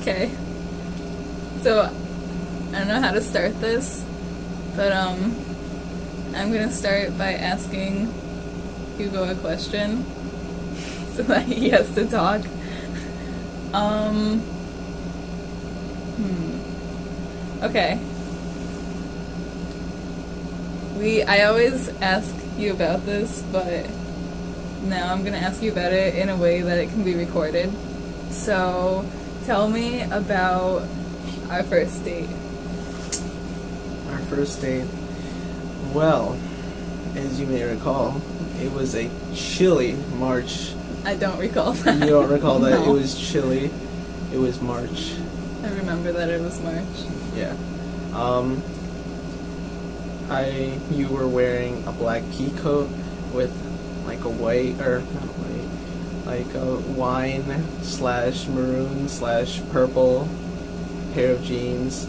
Okay. So, I don't know how to start this, but I'm gonna start by asking Hugo a question so that he has to talk. Okay. I always ask you about this, but now I'm gonna ask you about it in a way that it can be recorded. So, tell me about our first date. Our first date. Well, as you may recall, it was a chilly March. I don't recall that. You don't recall that? No. It was chilly. It was March. I remember that it was March. Yeah. You were wearing a black pea coat with like a white, or not white, like a wine / maroon / purple pair of jeans.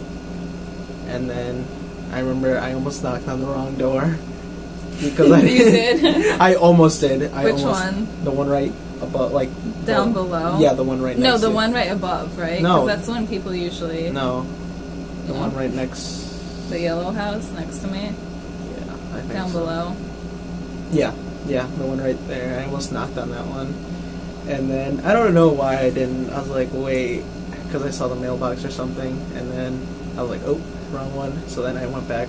And then I remember I almost knocked on the wrong door because I You did? I almost did. Which one? The one right above, like Down below? Yeah, the one right next. No, the to one right above, right? No. 'Cause that's the one people usually. No, the No. one right next. The yellow house next to me. Yeah, I think Down so. below. Yeah, the one right there. I almost knocked on that one. And then, I don't know why I didn't. I was like, wait, because I saw the mailbox or something. And then I was like, oh, wrong one. So then I went back.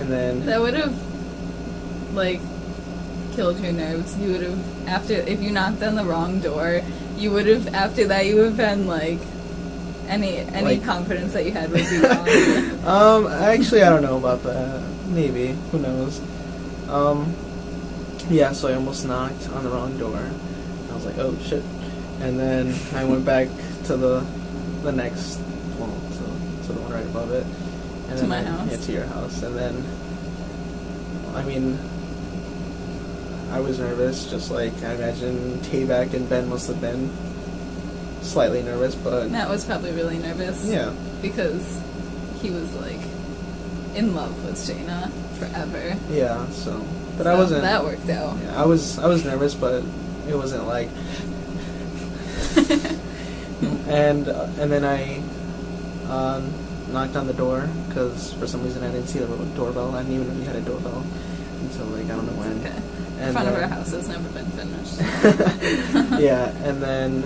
And then... That would have, like, killed your nerves. You would have, if you knocked on the wrong door, you would have, after that, you would have been, like, any Like- confidence that you had would be gone. Actually, I don't know about that. Maybe. Who knows? Yeah, so I almost knocked on the wrong door. I was like, oh, shit. And then I went back to the next, well, to the one right above it. And To then my house? Yeah, to your house. And then, I mean, I was nervous, just like I imagine Tayback and Ben must have been. Slightly nervous, but... Matt was probably really nervous. Yeah. Because he was, like, in love with Shayna forever. Yeah, so... But So I wasn't... That worked out. Yeah, I was nervous, but it wasn't like... and then I knocked on the door, because for some reason I didn't see the doorbell. I didn't even know you had a doorbell until, like, I don't know when. Okay. And Front of then- our house has never been finished. Yeah, and then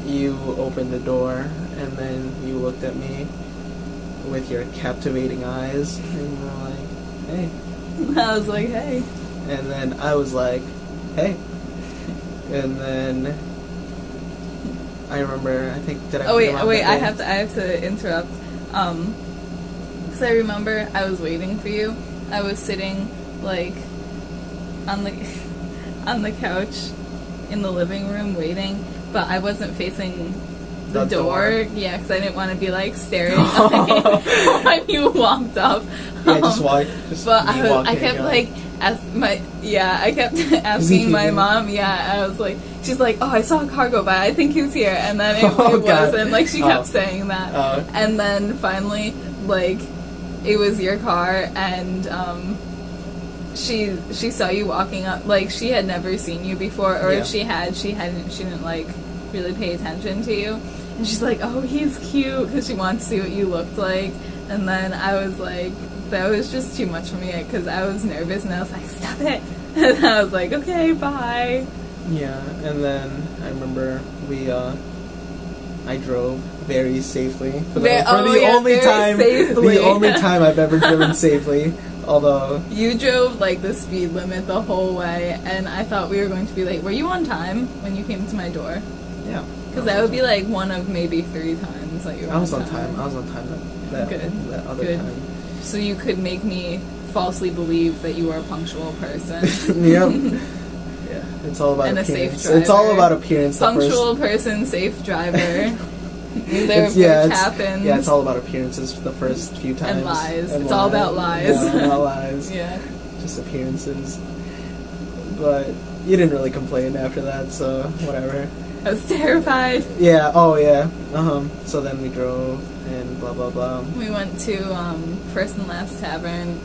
you opened the door, and then you looked at me with your captivating eyes, and you were like, hey. I was like, hey. And then I was like, hey. And then I remember, I think, did I Oh pick him up wait! that I day? have to interrupt. Because I remember I was waiting for you. I was sitting like on the couch in the living room waiting, but I wasn't facing the door. Yeah, because I didn't want to be like staring when you walked up. Yeah, just walk. Just But me walking I kept and like I kept asking my here? mom. Yeah, I was like, she's like, oh, I saw a car go by. I think he was here, and then it God. wasn't. Like she kept saying that, Oh. and then finally, like, it was your car, and she saw you walking up. Like she had never seen you before, or Yeah. if she had, she didn't like really pay attention to you. And she's like, oh, he's cute, because she wants to see what you looked like. And then I was like, that was just too much for me, because I was nervous, and I was like, stop it. And I was like, okay, bye. Yeah, and then I remember I drove very safely for the only very time safely. the only time I've ever driven safely. Although You drove like the speed limit the whole way, and I thought we were going to be late. Were you on time when you came to my door? yeah, Because that would be like one of maybe 3 times that you were I was on time. I was on time that Good. other Good. time. So you could make me falsely believe that you were a punctual person. Yep. Yeah, it's all about And a appearance. safe It's all driver. about appearance. the first- Punctual person, safe driver. Neither It's- of yeah, which it's- happens. Yeah, it's all about appearances for the first few times. And lies. It's all about lies. Yeah, all about lies. Yeah. Just appearances. But you didn't really complain after that, so whatever. I was terrified. Yeah, oh yeah. So then we drove and blah blah blah. We went to First and Last Tavern,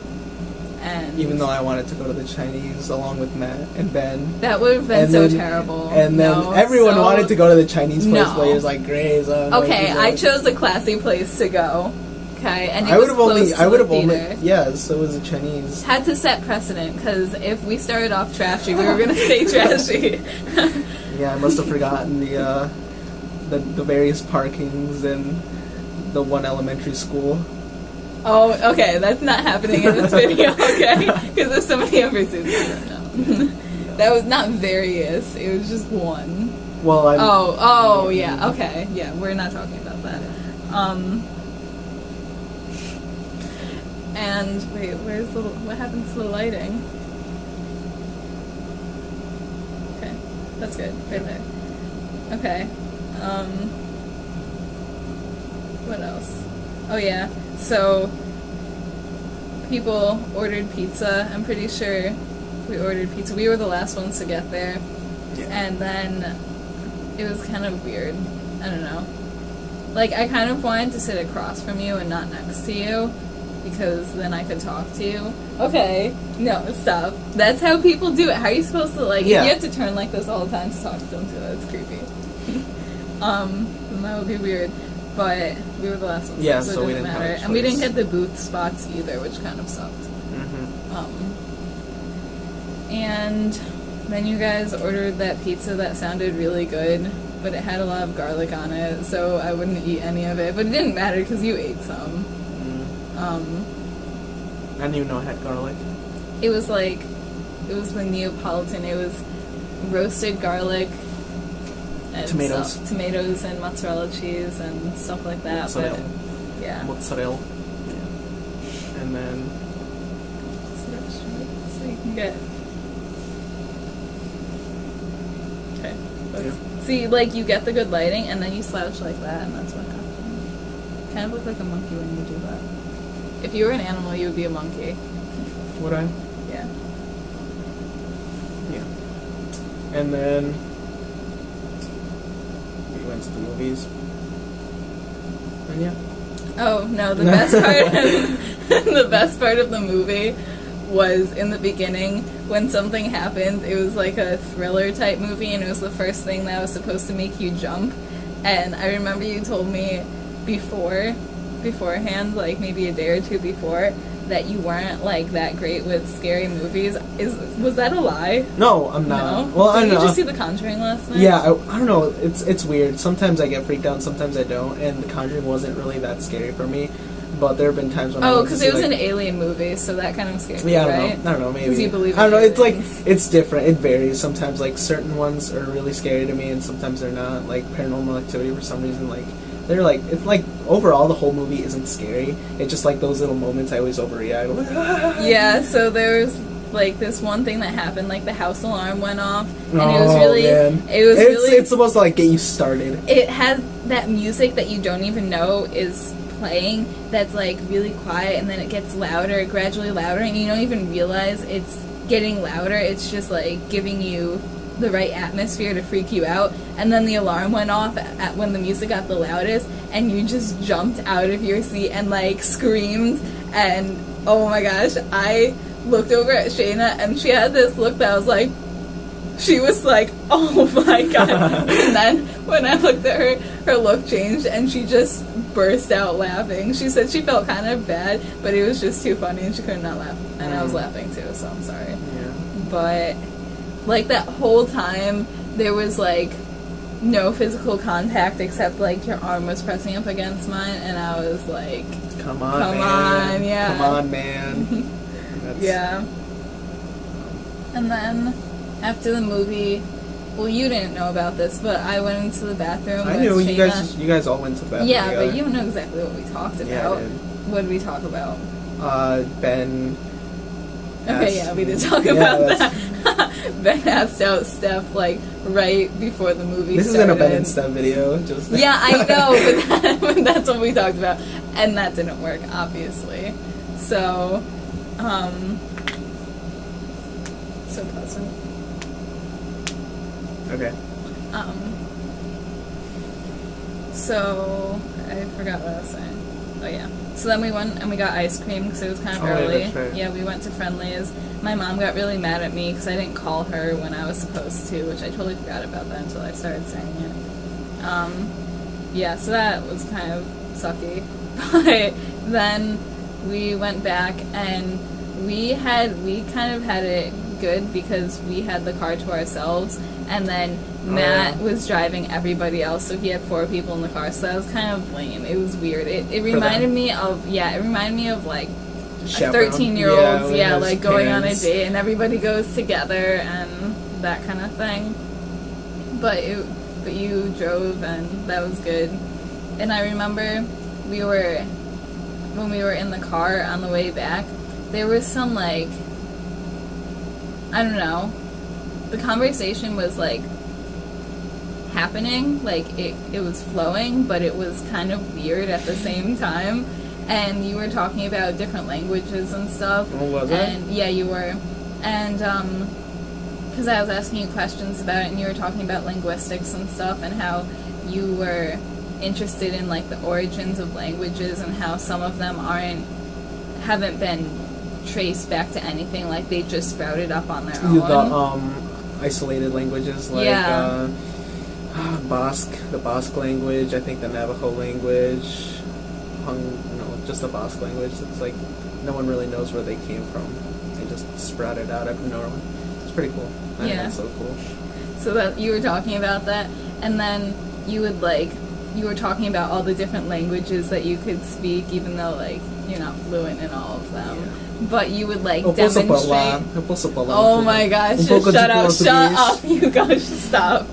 And Even though I wanted to go to the Chinese along with Matt and Ben. that would have been And so then- terrible. And then No, everyone so- wanted to go to the Chinese place, No. but it was like Grace. Okay, I chose a classy place to go. Okay, and it I was would have close only. to I would the have only. theater. Yeah, so it was a Chinese. Had to set precedent, because if we started off trashy, we were going to stay trashy. Yeah, I must have forgotten the various parkings and the one elementary school. Oh, okay, that's not happening in this video, okay? Because if somebody ever sees it, I don't know. That was not various, it was just one. Well, I'm. Oh, yeah, okay, yeah, we're not talking about that. And, wait, what happens to the lighting? Okay, that's good, right there. Okay, what else? Oh yeah, so people ordered pizza. I'm pretty sure we ordered pizza. We were the last ones to get there. Yeah. And then it was kind of weird. I don't know. Like, I kind of wanted to sit across from you and not next to you, because then I could talk to you. Okay. No, stop. That's how people do it. How are you supposed to, like, Yeah. if you have to turn like this all the time to talk to them too, that's creepy. Then that would be weird. But we were the last ones, Yeah, so so it we doesn't didn't have matter. a And we didn't choice. get the booth spots either, which kind of sucked. And then you guys ordered that pizza that sounded really good, but it had a lot of garlic on it, so I wouldn't eat any of it. But it didn't matter because you ate some. I didn't even know it had garlic. It was like, it was the Neapolitan. It was roasted garlic and Tomatoes. tomatoes and mozzarella cheese and stuff like that. Mozzarella. But yeah. Mozzarella. Yeah. And then. So you can get. Okay. Yeah. See, like, you get the good lighting, and then you slouch like that, and that's what happens. Kind of look like a monkey when you do that. If you were an animal, you would be a monkey. Would I? Yeah. Yeah. And then. We went to the movies. And yeah. Oh, no, the best part the best part of the movie was in the beginning when something happened. It was like a thriller type movie, and it was the first thing that was supposed to make you jump. And I remember you told me beforehand, like maybe a day or two before, that you weren't like that great with scary movies. Was that a lie? No, I'm not. No? Well, I Did don't you know. just see The Conjuring last night? Yeah, I don't know. It's weird. Sometimes I get freaked out, sometimes I don't. And The Conjuring wasn't really that scary for me. But there have been times when I Oh, went to because see, it was like, an alien movie, so that kind of scared me, Yeah, right? I don't know, maybe. 'Cause you believe I don't know, in it's like, aliens. it's different, it varies. Sometimes, like, certain ones are really scary to me, and sometimes they're not. Like, Paranormal Activity, for some reason, like, they're like, it's like, overall, the whole movie isn't scary. It's just like those little moments I always overreact. I'm like, Yeah, so there was like this one thing that happened, like the house alarm went off, and it was Oh, really, man. It's supposed to, like, get you started. it has that music that you don't even know is playing, that's like really quiet, and then it gets louder, gradually louder, and you don't even realize it's getting louder. It's just like giving you the right atmosphere to freak you out. And then the alarm went off when the music got the loudest, and you just jumped out of your seat and like screamed. And oh my gosh, I looked over at Shayna, and she had this look that was like, she was like, oh my god. And then when I looked at her, her look changed, and she just burst out laughing. She said she felt kind of bad, but it was just too funny, and she could not laugh. And I was laughing too, so I'm sorry. Yeah. But like that whole time, there was like no physical contact except like your arm was pressing up against mine, and I was like, Come on, Come man. on, yeah. Come on, man. That's- yeah. And then after the movie, well, you didn't know about this, but I went into the bathroom. I with knew Shayna. you guys all went to the bathroom Yeah, together. but you don't know exactly what we talked about. Yeah, I did. What did we talk about? Ben. Okay, yeah, we did talk Yeah, about that's- that. Ben asked out Steph like right before the movie This is started. in a Ben and Steph video. Just Yeah, I know, but that's what we talked about, and that didn't work, obviously. So, so pleasant. Okay. So I forgot what I was saying. Oh yeah. So then we went and we got ice cream because it was kind of Oh, yeah, early. that's right. Yeah, we went to Friendly's. My mom got really mad at me because I didn't call her when I was supposed to, which I totally forgot about that until I started saying it. Yeah, so that was kind of sucky. But then we went back and we kind of had it good because we had the car to ourselves, and then Matt was driving everybody else, so he had 4 people in the car, so that was kind of lame. It was weird. It reminded me of like Chaperone. 13-year-olds, Yeah, with like his going on a parents. date and everybody goes together and that kind of thing. But you drove and that was good. And I remember when we were in the car on the way back, there was some like, I don't know, the conversation was like happening, like it was flowing, but it was kind of weird at the same time. And you were talking about different languages and stuff. Oh, was I? And yeah, you were. And because I was asking you questions about it, and you were talking about linguistics and stuff, and how you were interested in like the origins of languages, and how some of them haven't been traced back to anything, like they just sprouted up on their own. The isolated languages like Yeah. The Basque language, I think the Navajo language, just the Basque language. It's like no one really knows where they came from. They just sprouted out of nowhere. It's pretty cool. I think Yeah. that's so cool. So that you were talking about that, and then you were talking about all the different languages that you could speak, even though like you're not fluent in all of them. Yeah. But you would like Eu posso falar. demonstrate. Eu posso falar. Oh my gosh! pouco de Shut português. up! You guys, stop.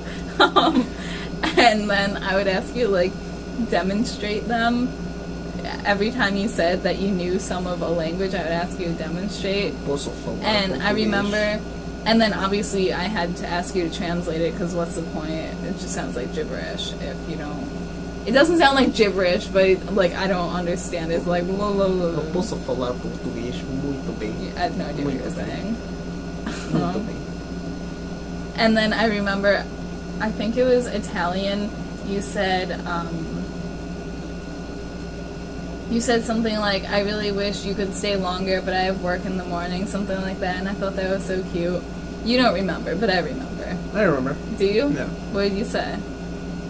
And then I would ask you like demonstrate them. Every time you said that you knew some of a language, I would ask you to demonstrate. Posso falar And I português. remember, and then obviously I had to ask you to translate it because what's the point? It just sounds like gibberish if you don't. It doesn't sound like gibberish, but like I don't understand. It's like blah, blah, blah, Eu blah. posso falar português muito bem. I had no idea what you were saying. Muito bem. And then I remember, I think it was Italian. You said something like, "I really wish you could stay longer, but I have work in the morning," something like that, and I thought that was so cute. You don't remember, but I remember. I remember. Do you? No. What did you say?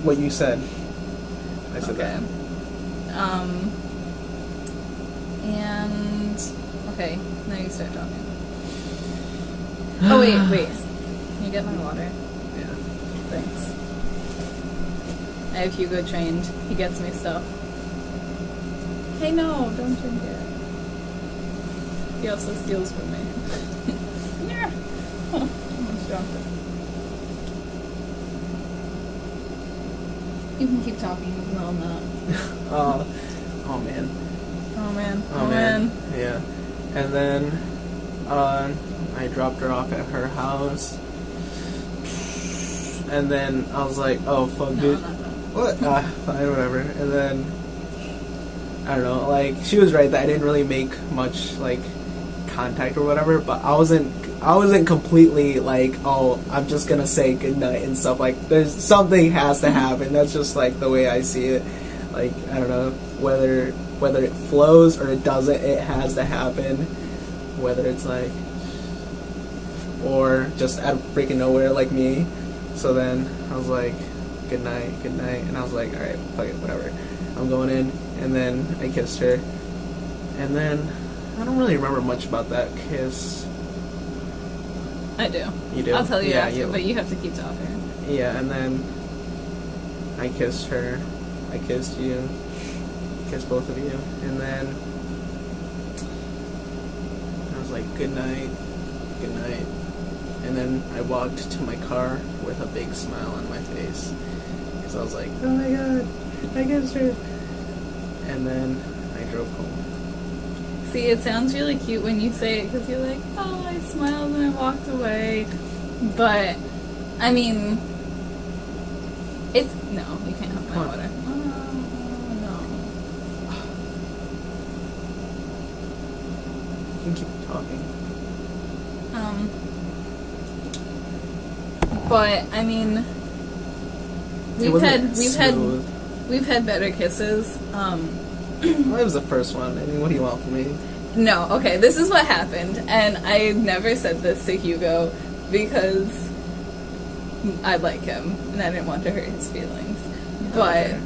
What you said. I said Okay. And okay, now you start talking. Oh wait. Can you get my water? that. Yeah. Thanks. I have Hugo trained. He gets me stuff. Hey, no, don't drink it. He also steals from me. Yeah. Oh, almost dropped it. You can keep talking even though I'm not. Oh man. Oh man. Oh man. Yeah. And then I dropped her off at her house. And then I was like, oh fuck, No, dude. I'm not done. What? Fine, whatever. And then I don't know, like she was right that I didn't really make much like contact or whatever, but I wasn't completely like, oh, I'm just gonna say goodnight and stuff. Like there's something has to happen. That's just like the way I see it. Like I don't know whether it flows or it doesn't, it has to happen. Whether it's like or just out of freaking nowhere like me. So then I was like, good night, and I was like, alright, fuck it, whatever. I'm going in, and then I kissed her. And then I don't really remember much about that kiss. I do. You do? I'll tell you Yeah, after, you- but you have to keep talking. Yeah, and then I kissed her, I kissed you, kissed both of you, and then I was like, good night, and then I walked to my car with a big smile on my face, because I was like, oh my god, I kissed her, and then I drove home. See, it sounds really cute when you say it because you're like, oh, I smiled and I walked away. But, I mean, it's. No, you can't have my Come on. water. Oh, no. You can keep talking. But, I mean, It wasn't we've had smooth. we've had better kisses. Well, it was the first one. I mean, what do you want from me? No, okay, this is what happened, and I never said this to Hugo because I like him, and I didn't want to hurt his feelings. But Okay.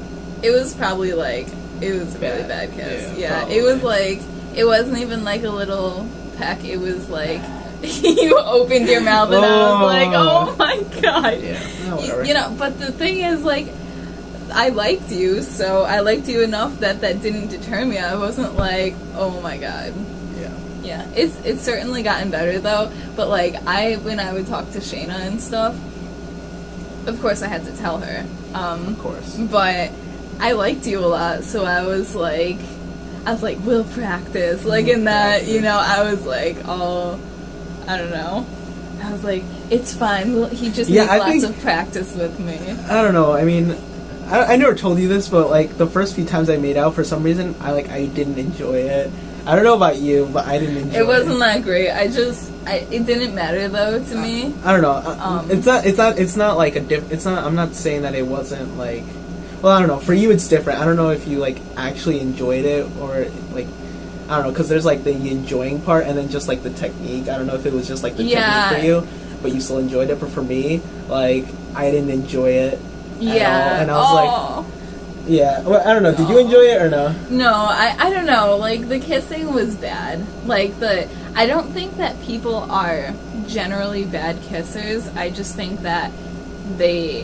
it was probably like, it was a really bad kiss. Yeah, probably. it was like, it wasn't even like a little peck, it was like, you opened your mouth and I was like, oh my god. Yeah, no, whatever. You know, but the thing is, like, I liked you, so I liked you enough that didn't deter me. I wasn't like, oh my god. Yeah. Yeah, it's certainly gotten better though. But like when I would talk to Shayna and stuff, of course I had to tell her. Of course. But I liked you a lot, so I was like, we'll practice. Like in that, you know, I was like, oh, I don't know. I was like, it's fine. He just needs lots of practice with me. I don't know. I mean, I never told you this, but like the first few times I made out, for some reason, I didn't enjoy it. I don't know about you, but I didn't enjoy it. It wasn't that great. It didn't matter though to me. I don't know. It's not like it's not. I'm not saying that it wasn't like. Well, I don't know. For you, it's different. I don't know if you like actually enjoyed it or like. I don't know, because there's like the enjoying part and then just like the technique. I don't know if it was just like the technique for you, but you still enjoyed it. But for me, like I didn't enjoy it. Yeah, and I was like, yeah. Well, I don't know. Did you enjoy it or no? No, I don't know. Like the kissing was bad. Like I don't think that people are generally bad kissers. I just think that they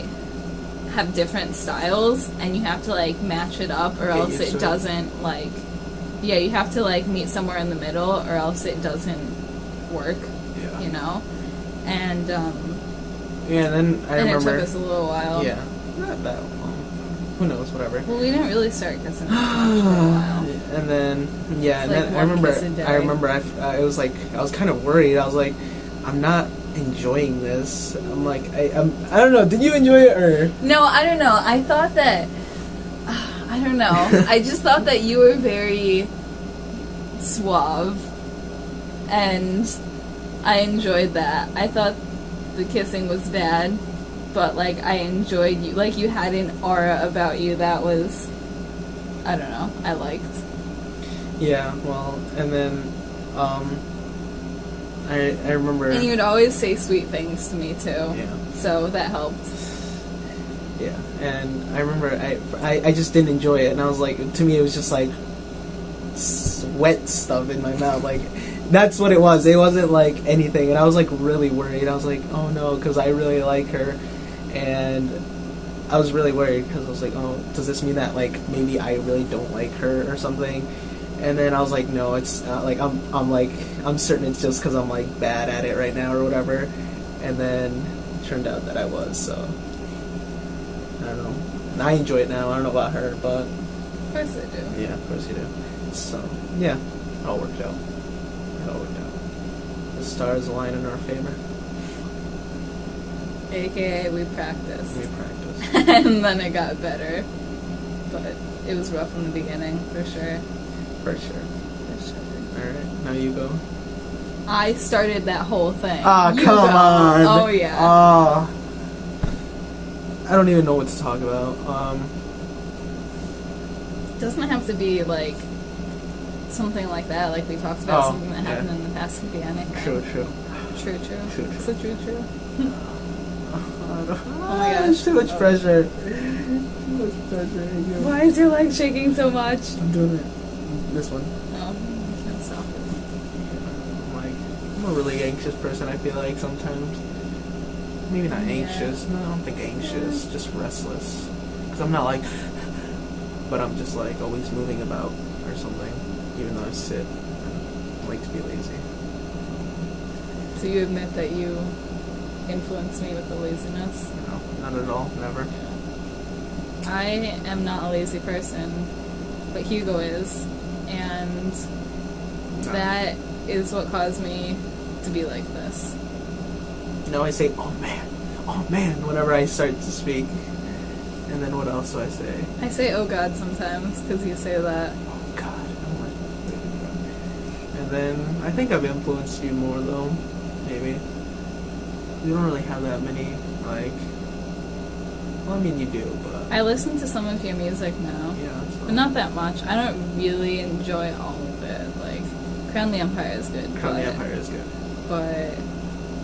have different styles, and you have to like match it up, or else it doesn't like. Yeah, you have to like meet somewhere in the middle, or else it doesn't work. Yeah. You know, and yeah. And then I remember it took us a little while. Yeah, not that long. Who knows? Whatever. Well, we didn't really start kissing much for a while. And then yeah, and Like then one kiss a day. I remember I was like I was kind of worried. I was like, I'm not enjoying this. I'm like I don't know. Did you enjoy it or? No, I don't know. I thought that. I don't know. I just thought that you were very suave, and I enjoyed that. I thought the kissing was bad, but like I enjoyed you. Like you had an aura about you that was, I don't know, I liked. Yeah, well, and then I remember. And you would always say sweet things to me too. Yeah. So that helped. Yeah, and I remember I just didn't enjoy it, and I was like, to me it was just like wet stuff in my mouth, like that's what it was. It wasn't like anything, and I was like really worried. I was like, oh no, because I really like her, and I was really worried because I was like, oh, does this mean that like maybe I really don't like her or something? And then I was like, no, it's not, like I'm certain it's just because I'm like bad at it right now or whatever. And then it turned out that I was, so. I don't know. I enjoy it now. I don't know about her, but Of course I do. yeah, of course you do. So yeah, it all worked out. It all worked out. The stars align in our favor. AKA we practiced. We practiced. And then it got better. But it was rough in the beginning, for sure. For sure. For sure. All right, now you go. I started that whole thing. Ah, You come go. on. Oh yeah. Ah. I don't even know what to talk about. It doesn't have to be like something like that, like we talked about, something that happened in the past could be anything. True. True. Is it true? Oh my gosh. Too much pressure. Too much pressure. Why is your leg shaking so much? I'm doing it. This one. No, you can't stop it. I'm a really anxious person, I feel like sometimes. Maybe not anxious. No, I don't think anxious. Just restless. Because I'm not like... But I'm just like always moving about or something. Even though I sit. I like to be lazy. So you admit that you influenced me with the laziness? No, not at all. Never. I am not a lazy person, but Hugo is. And that is what caused me to be like this. No, I say, oh man, whenever I start to speak. And then what else do I say? I say, oh God, sometimes, because you say that. Oh God. And then, I think I've influenced you more though. Maybe. You don't really have that many, like... Well, I mean, you do, but... I listen to some of your music now, Yeah, that's but not that much. I don't really enjoy all of it. Like, Crown the Empire is good. Crown the Empire is good. But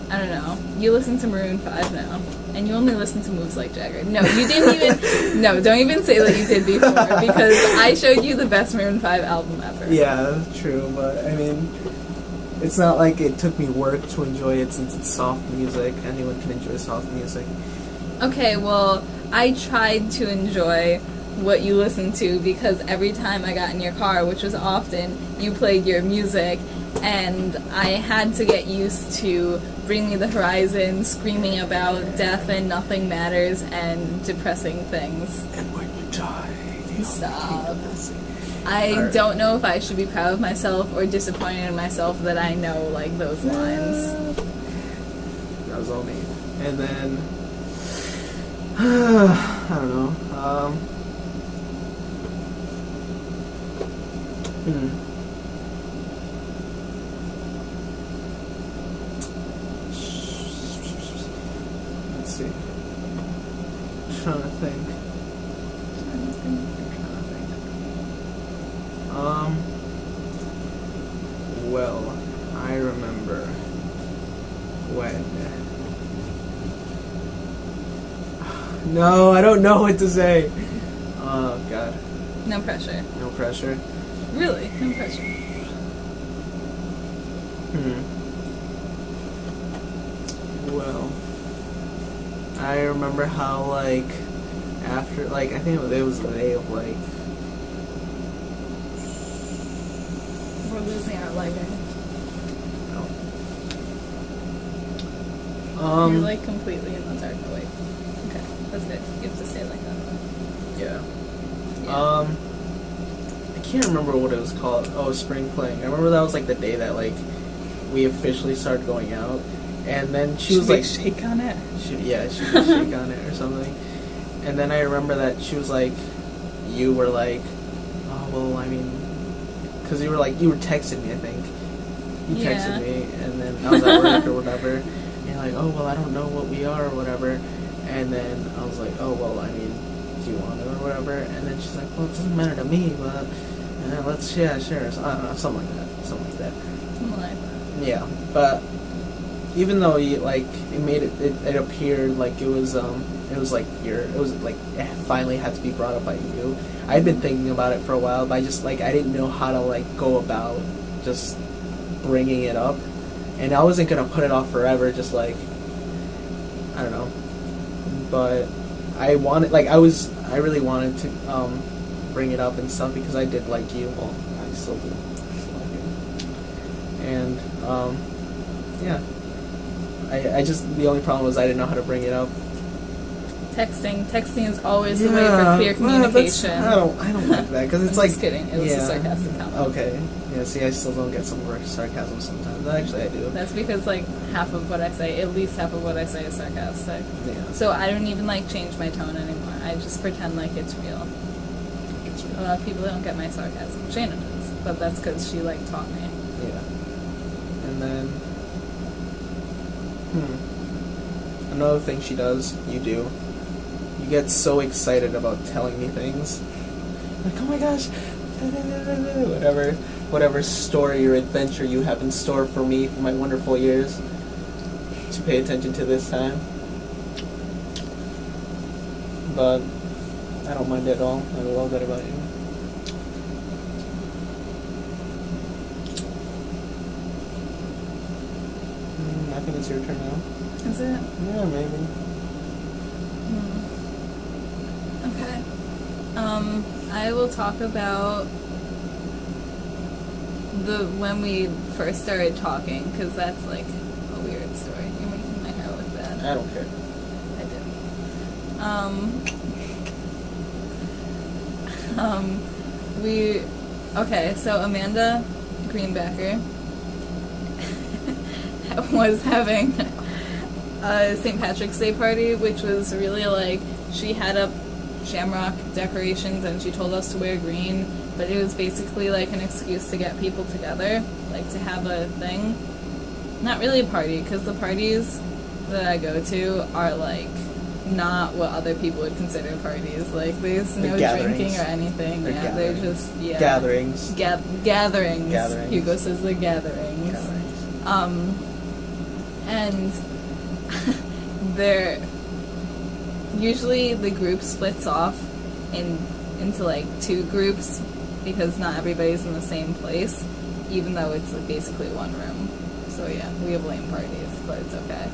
I don't know. You listen to Maroon 5 now, and you only listen to Moves Like Jagger. No, you didn't even. No, don't even say that you did before, because I showed you the best Maroon 5 album ever. Yeah, true, but I mean, it's not like it took me work to enjoy it since it's soft music. Anyone can enjoy soft music. Okay, well, I tried to enjoy what you listened to because every time I got in your car, which was often, you played your music, and I had to get used to Bring Me the Horizon, screaming about death and nothing matters and depressing things. And when you die, the Stop. I don't know if I should be proud of myself or disappointed in myself that I know, like, those lines. That was all me. And then, I don't know. Let's see. I'm trying to think. Well, I remember when. No, I don't know what to say. Oh, God. No pressure. No pressure. Really, no pressure. Well, I remember how, like, after, like, I think it was the day of, like, We're losing our lighting. You're, like, completely in the dark. Oh, wait. Okay, that's good. You have to stay like that. Yeah. Yeah. I can't remember what it was called. Oh, Spring Fling. I remember that was, like, the day that, like, we officially started going out. And then she was like, shake on it. she did shake on it or something. And then I remember that she was like, you were like, oh, well, I mean, because you were texting me, I think. You texted me, and then I was at work or whatever. And you're like, oh, well, I don't know what we are or whatever. And then I was like, oh, well, I mean, do you want to or whatever? And then she's like, well, it doesn't matter to me, but let's, yeah, sure. So, I don't know, something like that. Something like that. Yeah, but even though it appeared like it was like it finally had to be brought up by you. I'd been thinking about it for a while, but I just I didn't know how to go about just bringing it up, and I wasn't gonna put it off forever. Just I don't know, but I really wanted to bring it up and stuff because I did like you. Well, I still do. And yeah. I just, the only problem was I didn't know how to bring it up. Texting is always the way for clear communication. I don't like that because it's I'm just kidding. It was a sarcastic comment. Okay. Yeah. See, I still don't get some sarcasm sometimes. Actually, I do. That's because half of what I say, at least half of what I say, is sarcastic. Yeah. So I don't even change my tone anymore. I just pretend like it's real. It's real. A lot of people don't get my sarcasm. Shannon does, but that's because she taught me. Yeah. And then. Another thing she does, you do. You get so excited about telling me things. Like, oh my gosh, whatever story or adventure you have in store for me for my wonderful years to pay attention to this time. But I don't mind it at all. I love that about you. I think it's your turn now. Is it? Yeah, maybe. Okay. I will talk about when we first started talking, because that's a weird story. You're making my hair look bad. I don't care. I do. Okay, so Amanda Greenbacker was having a St. Patrick's Day party, which was really she had up shamrock decorations and she told us to wear green, but it was basically an excuse to get people together, to have a thing. Not really a party, because the parties that I go to are not what other people would consider parties. Like, there's They're no gatherings. drinking or anything. They're Yeah, they're gatherings. just, yeah. Gatherings. Gatherings. Gatherings. Hugo says they're gatherings. And they're usually the group splits off into like two groups because not everybody's in the same place, even though it's like basically one room. So yeah, we have lame parties, but it's okay.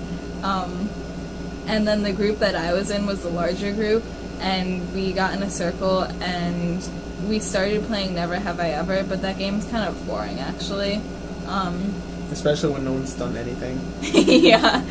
And then the group that I was in was the larger group, and we got in a circle and we started playing Never Have I Ever, but that game's kind of boring actually. Especially when no one's done anything. Yeah.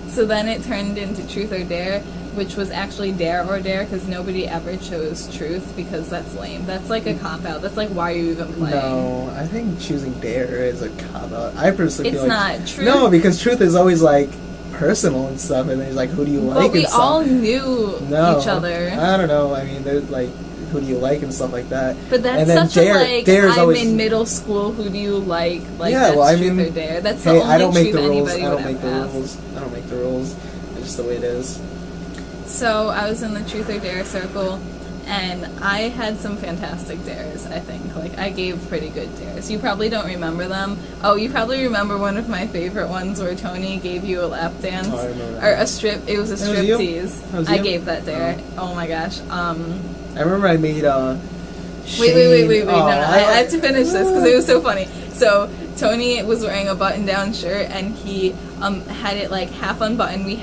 So then it turned into Truth or Dare, which was actually Dare or Dare because nobody ever chose Truth because that's lame. That's like a cop-out. That's like, why are you even playing? No, I think choosing Dare is a cop-out. I personally feel It's like... not. Truth. No, because Truth is always like personal and stuff, and there's like, who do you like But we and stuff. all knew each other. I don't know. I mean, there's like, who do you like and stuff like that. But that's and then such a like, Dare's I'm always, in middle school, who do you like? Like, yeah, that's well, I Truth mean, or Dare. That's the hey, only I don't make truth the rules. anybody I would don't make the ever ask. rules. I don't make the rules. It's just the way it is. So I was in the Truth or Dare circle, and I had some fantastic dares, I think. Like, I gave pretty good dares. You probably don't remember them. Oh, you probably remember one of my favorite ones where Tony gave you a lap dance. Oh, I remember that. Or a strip. It was a That was you? striptease. That was I you? gave that dare. Oh my gosh. I remember I made Wait. Oh, No. I have to finish this because it was so funny. So Tony was wearing a button-down shirt, and he had it like half unbuttoned. We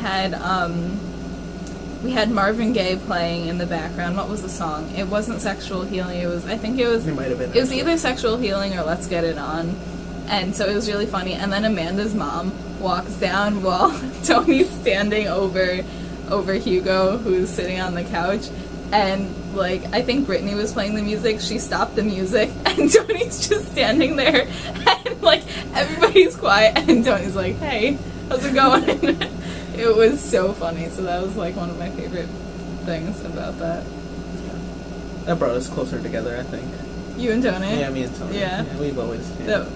had Marvin Gaye playing in the background. What was the song? It wasn't Sexual Healing. It was. I think it was. It might have been. It was either Sexual Healing or Let's Get It On. And so it was really funny. And then Amanda's mom walks down while Tony's standing over Hugo, who's sitting on the couch. And, like, I think Brittany was playing the music. She stopped the music, and Tony's just standing there. And, like, everybody's quiet, and Tony's like, hey, how's it going? It was so funny. So that was, like, one of my favorite things about that. That brought us closer together, I think. You and Tony? Yeah, me and Tony. Yeah. We've always... The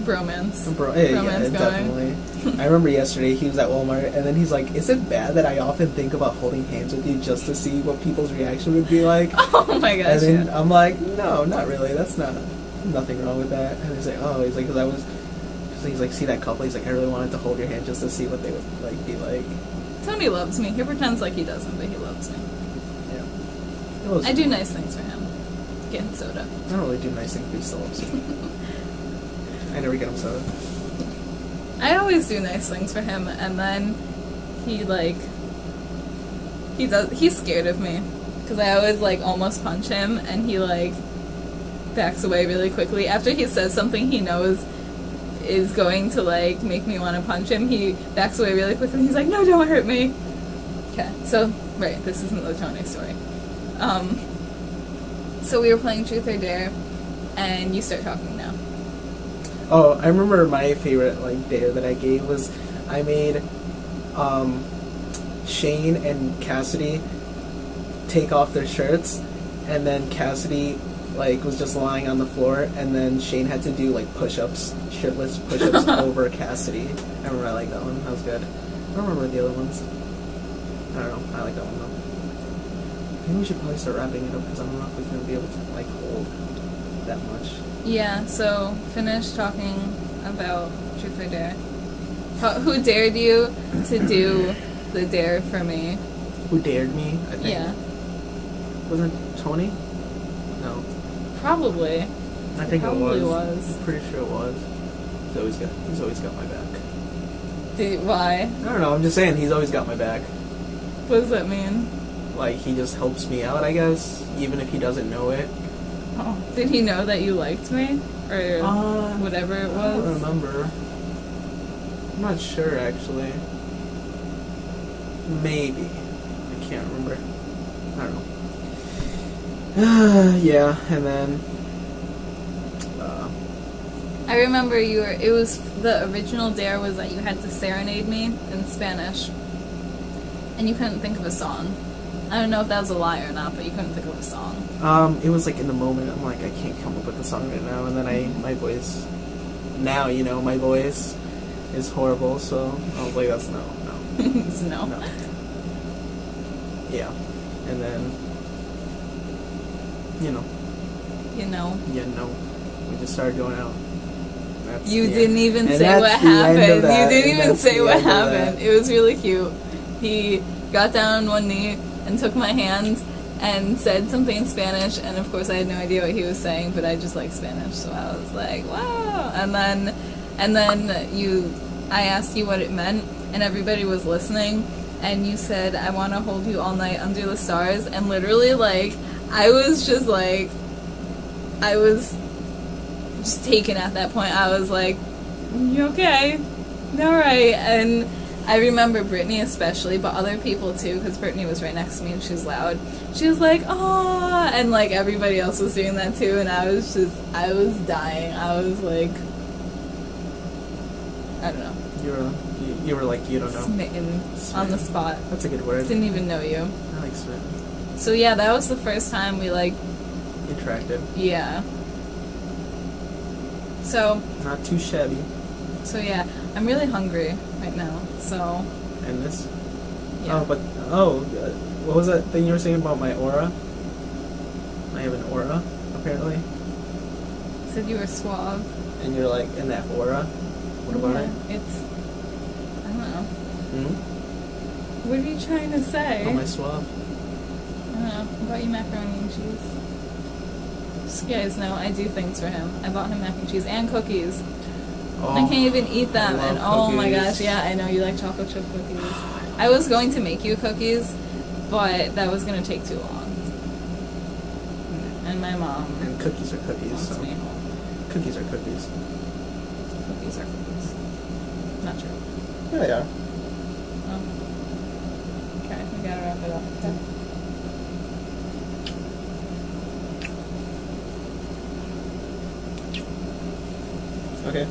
bromance. Yeah, Bromance definitely. I remember yesterday he was at Walmart, and then he's like, is it bad that I often think about holding hands with you just to see what people's reaction would be like? Oh my gosh, And then yeah. I'm like, no, not really. That's nothing wrong with that. And he's like, oh, he's like, because he's like, see that couple? He's like, I really wanted to hold your hand just to see what they would like be like. Tony loves me. He pretends like he doesn't, but he loves me. Yeah. I do nice things for him. Get him soda. I don't really do nice things, but he still loves me. I never get him soda. I always do nice things for him, and then he's scared of me. Because I always, like, almost punch him, and he, like, backs away really quickly. After he says something he knows is going to, like, make me want to punch him, he backs away really quickly. He's like, no, don't hurt me. Okay, so, right, this isn't the Tony story. So we were playing Truth or Dare, and you start talking now. Oh, I remember my favorite like dare that I gave was I made Shane and Cassidy take off their shirts, and then Cassidy like was just lying on the floor, and then Shane had to do like push-ups, shirtless push-ups over Cassidy. I remember I like that one. That was good. I don't remember the other ones. I don't know. I like that one though. Maybe we should probably start wrapping it up because I don't know if we're gonna be able to like hold that much. Yeah, so finish talking about Truth or Dare. Who dared you to do the dare for me? Who dared me? I think. Yeah. Wasn't it Tony? No. Probably. I think Probably it was. I'm pretty sure it was. He's always got my back. Why? I don't know, I'm just saying he's always got my back. What does that mean? Like, he just helps me out, I guess, even if he doesn't know it. Oh, did he know that you liked me? Or whatever it was? I don't remember. I'm not sure, actually. Maybe. I can't remember. I don't know. Yeah, and then... I remember it was, the original dare was that you had to serenade me in Spanish. And you couldn't think of a song. I don't know if that was a lie or not, but you couldn't think of a song. It was like in the moment, I'm like, I can't come up with a song right now, and then my voice, now, my voice is horrible, so I was like, that's no. No. Yeah. And then, you know, we just started going out. That's You the didn't end. even And say that's what the end happened. of that, You didn't and even that's say the what end of that. happened. It was really cute. He got down on one knee and took my hand and said something in Spanish, and of course I had no idea what he was saying, but I just like Spanish, so I was like, wow. And then I asked you what it meant, and everybody was listening, and you said, I want to hold you all night under the stars, and literally, like, I was just taken at that point. I was like, you okay? Alright. And I remember Brittany especially, but other people too, because Brittany was right next to me and she was loud. She was like, "Aww," and like everybody else was doing that too, and I was dying. I was like, I don't know. You were like, you don't know. Smitten on the spot. That's a good word. Didn't even know you. I like smitten. So yeah, that was the first time we like, Interactive. yeah. So Not too shabby. So yeah, I'm really hungry right now. So And this? yeah. What was that thing you were saying about my aura? I have an aura, apparently. Said you were suave. And you're like, in that aura? What about it? It's, I don't know. Hmm? What are you trying to say? Am I suave? I don't know. I bought you macaroni and cheese. Just so you guys know, I do things for him. I bought him mac and cheese and cookies. Oh, I can't even eat them. I love And oh my cookies. gosh, yeah, I know you like chocolate chip cookies. I was going to make you cookies, but that was going to take too long. And my mom And cookies are cookies, wants so. me home. Cookies are cookies. Cookies are cookies. Not true. Yeah, yeah. Oh. Okay, we gotta wrap it up. Okay. Okay.